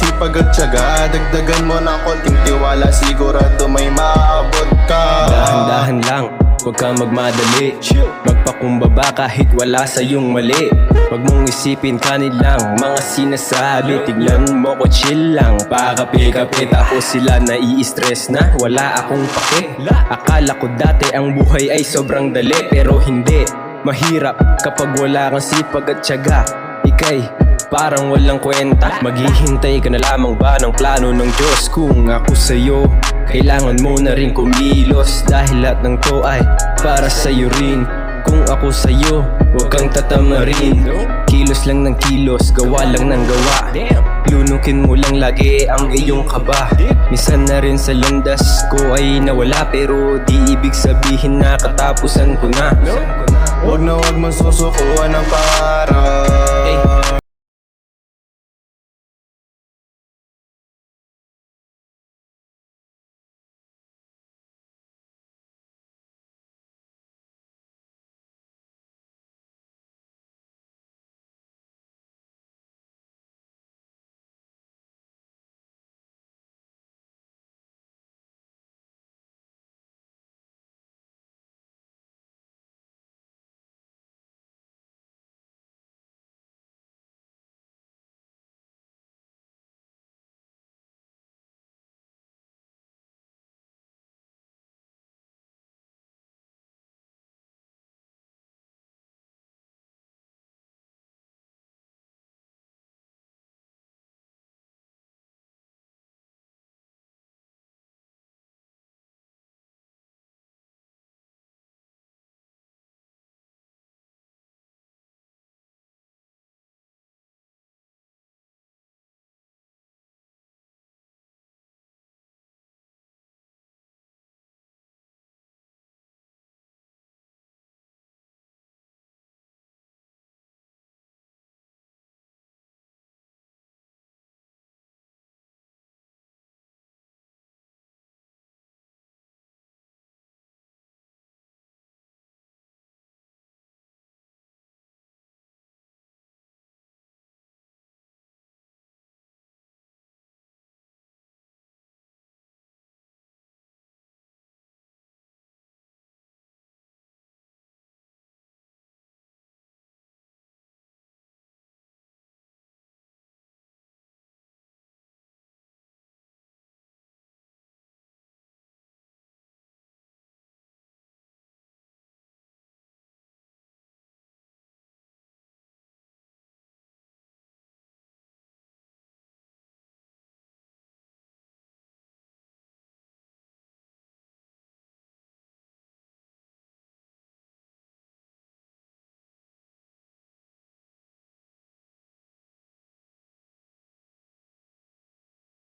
sipag at tiyaga. Dagdagan mo ng konting tiwala, sigurado may maabot ka. Dahan-dahan lang, huwag kang magmadali. Magpakumbaba kahit wala sa'yong mali. Huwag mong isipin kanilang mga sinasabi. Tignan mo ko chill lang, pakapi-kapi. Tapos sila nai-stress na wala akong pake. Akala ko dati ang buhay ay sobrang dali, pero hindi. Mahirap kapag wala kang sipag at tiyaga. Ika'y parang walang kwenta. Maghihintay ka na lamang ba ng plano ng Diyos? Kung ako sa'yo, kailangan mo na rin kumilos. Dahil lahat ng to ay para sa'yo rin. Kung ako sa'yo, huwag kang tatamarin. Kilos lang ng kilos, gawa lang ng gawa. Lunukin mo lang lagi ang iyong kaba. Minsan na rin sa landas ko ay nawala, pero di ibig sabihin na katapusan ko na. Huwag na huwag mong susukuan ng pangarap.